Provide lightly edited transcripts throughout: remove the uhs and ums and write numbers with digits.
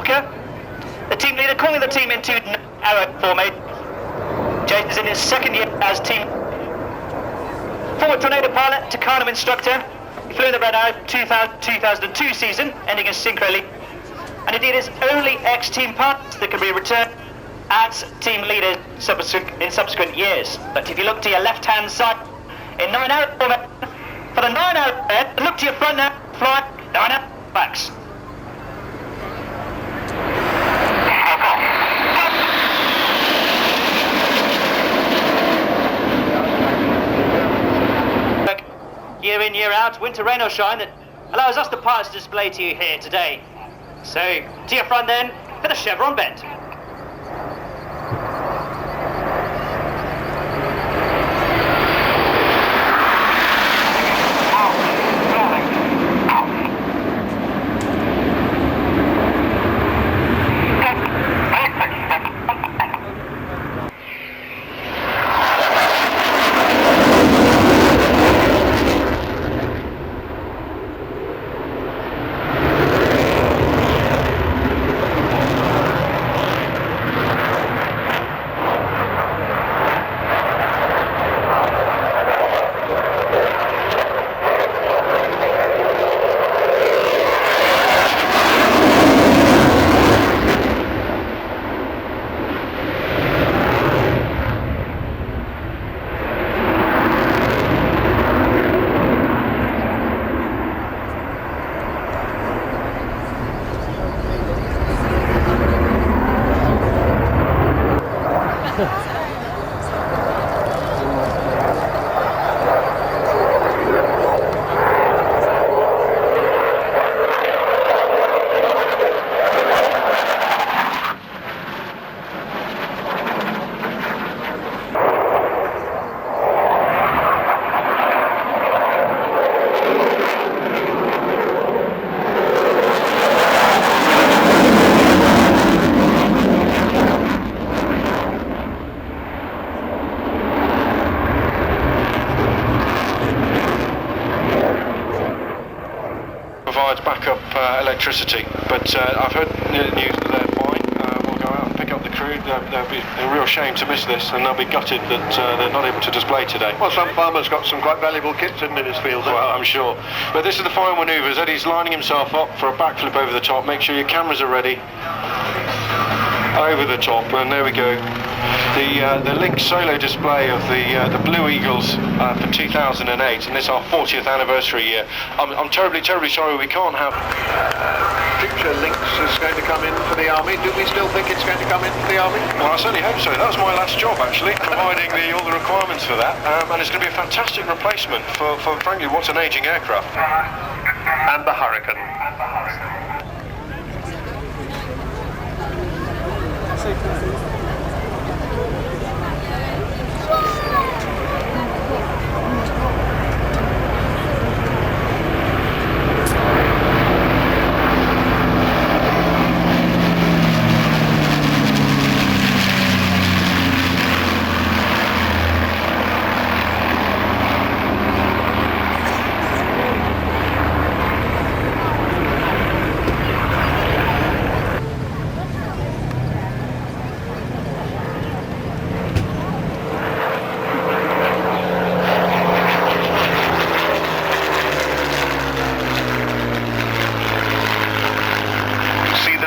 striker. The team leader calling the team into arrow formation. Jason's in his second year as team forward tornado pilot, Takano instructor. He flew in the Red Arrow 2002 season, ending as Synchro Lead. And indeed is only ex-team pilots that can be returned as team leaders in subsequent years. But if you look to your left-hand side, in 9 arrow formation, for the 9 arrow head, look to your front now, fly 9 arrow backs. Year in, year out, winter, rain or shine, that allows us the pilots to display to you here today. So, to your front then, for the chevron bend. Provides backup electricity, but I've heard news that they're fine. We'll go out and pick up the crew. They'll be a real shame to miss this, and they'll be gutted that they're not able to display today. Well, some farmers got some quite valuable kits in his field. Well, I'm sure. But this is the final manoeuvres. Eddie's lining himself up for a backflip over the top. Make sure your cameras are ready. Over the top, and there we go. The Lynx solo display of the Blue Eagles for 2008, and this is our 40th anniversary year. I'm terribly sorry we can't have... Future Lynx is going to come in for the Army. Do we still think it's going to come in for the Army? Well, I certainly hope so. That was my last job, actually, providing all the requirements for that. And it's going to be a fantastic replacement for frankly, what's an ageing aircraft. And the Hurricane.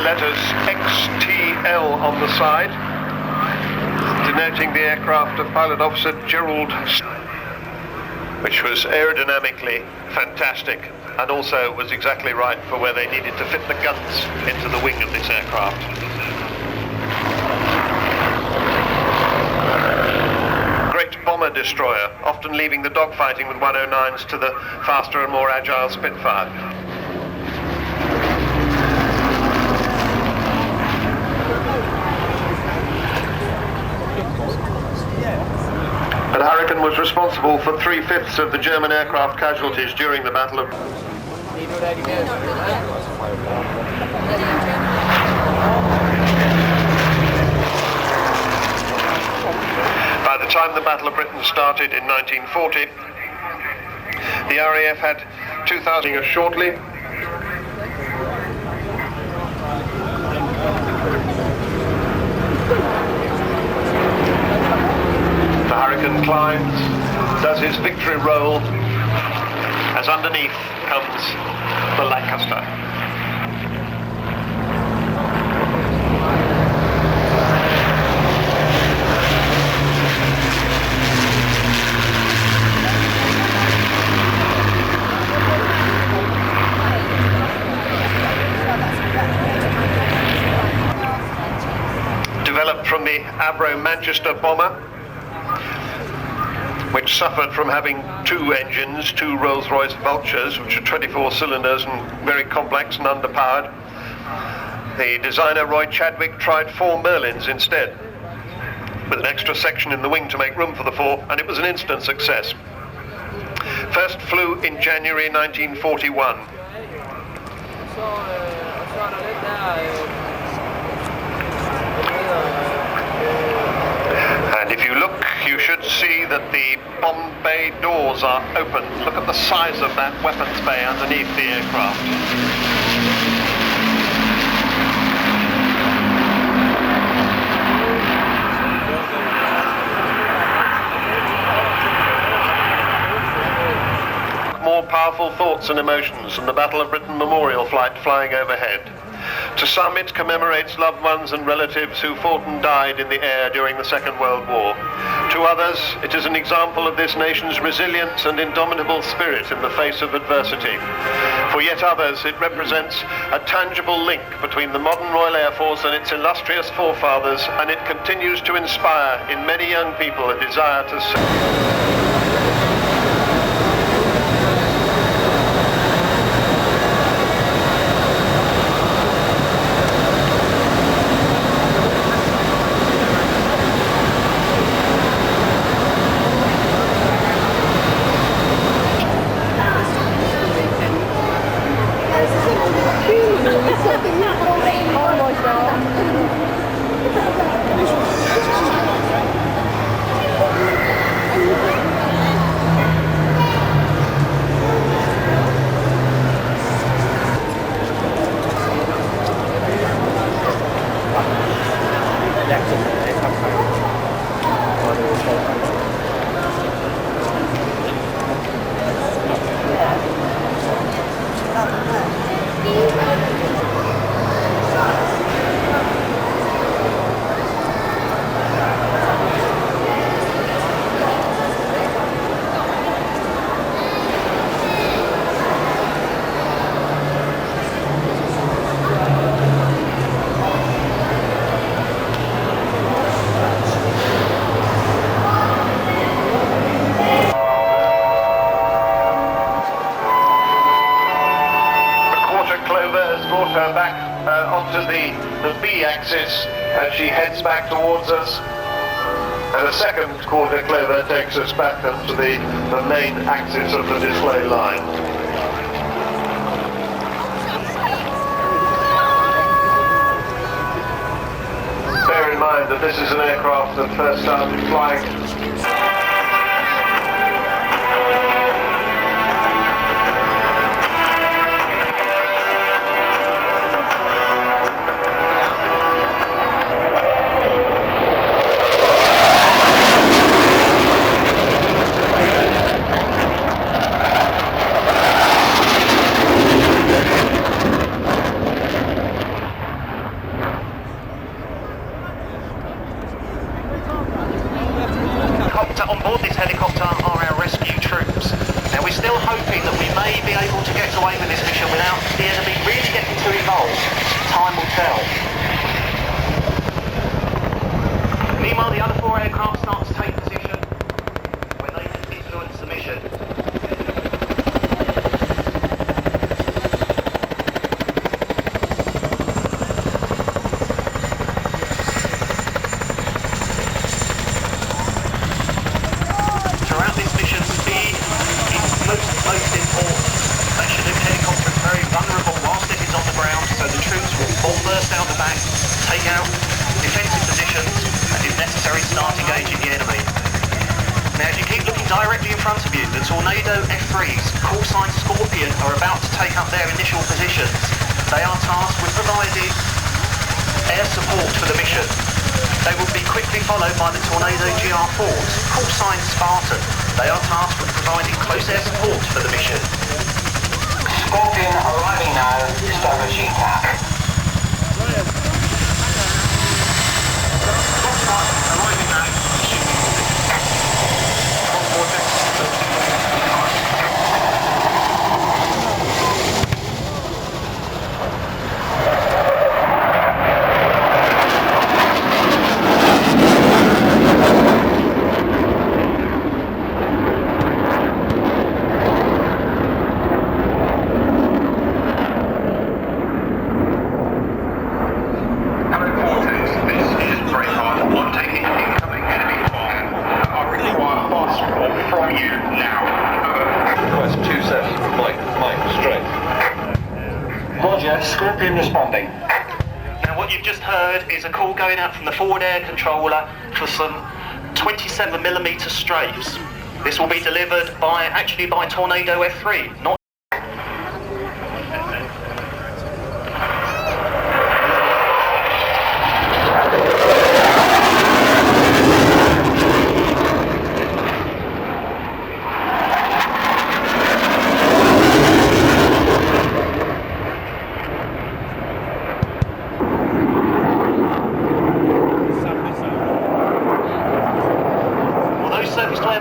Letters XTL on the side, denoting the aircraft of Pilot Officer Gerald, which was aerodynamically fantastic and also was exactly right for where they needed to fit the guns into the wing of this aircraft. Great bomber destroyer, often leaving the dogfighting with 109s to the faster and more agile Spitfire. The Hurricane was responsible for 3/5 of the German aircraft casualties during the Battle of... By the time the Battle of Britain started in 1940, the RAF had 2,000 shortly. his victory roll as underneath comes the Lancaster. Developed from the Avro-Manchester bomber, which suffered from having two engines, two Rolls-Royce Vultures, which are 24 cylinders and very complex and underpowered. The designer Roy Chadwick tried 4 Merlins instead, with an extra section in the wing to make room for the 4, and it was an instant success. First flew in January 1941. And if you look, you should see that the bomb bay doors are open. Look at the size of that weapons bay underneath the aircraft. More powerful thoughts and emotions than the Battle of Britain Memorial flight flying overhead. To some, it commemorates loved ones and relatives who fought and died in the air during the Second World War. To others, it is an example of this nation's resilience and indomitable spirit in the face of adversity. For yet others, it represents a tangible link between the modern Royal Air Force and its illustrious forefathers, and it continues to inspire in many young people a desire to serve. Her back onto the B axis as she heads back towards us, and a second quarter clover takes us back onto the main axis of the display line. Bear in mind that this is an aircraft that first started flying on board this helicopter are our rescue troops. Now we're still hoping that we may be able to get away with this mission without the enemy really getting too involved. Time will tell. Meanwhile, the other 4 aircraft start to take position when they can influence the mission. Most important. That Chinook helicopter is very vulnerable whilst it is on the ground, so the troops will all burst out the back, take out defensive positions, and if necessary start engaging the enemy. Now as you keep looking directly in front of you, the Tornado F3s, call sign Scorpion, are about to take up their initial positions. They are tasked with providing air support for the mission. They will be quickly followed by the Tornado GR4s, call sign Spartan. They are tasked with providing close air support for the mission. Scorpion arriving now, establishing tack. Arriving now. Scorpion responding. Now what you've just heard is a call going out from the forward air controller for some 27mm strafes. This will be delivered by Tornado F3, not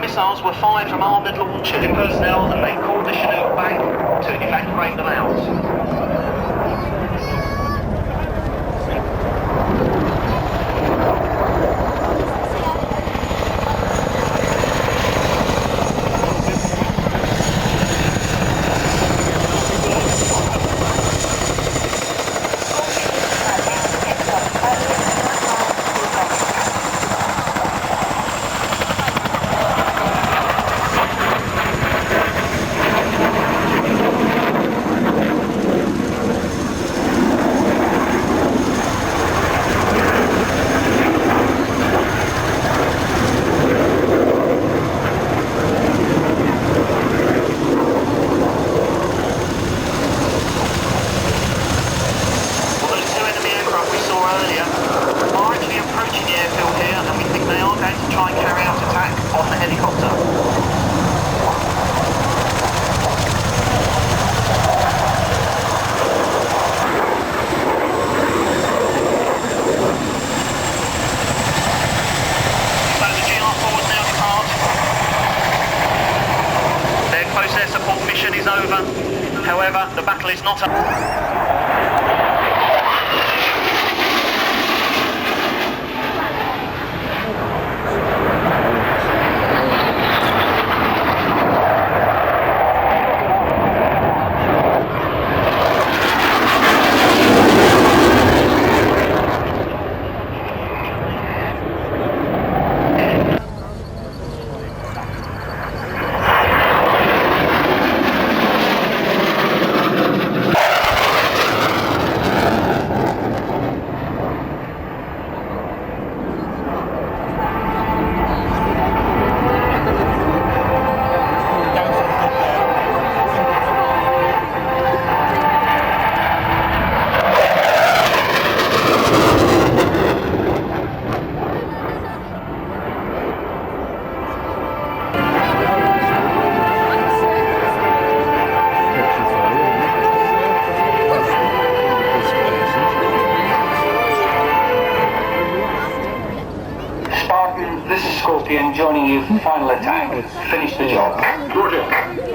missiles were fired from armoured launchers in personnel, and they called the Chinook back to evacuate them out. However, the battle is not over. This is Scorpion joining you for final attack. Finish the job. Roger.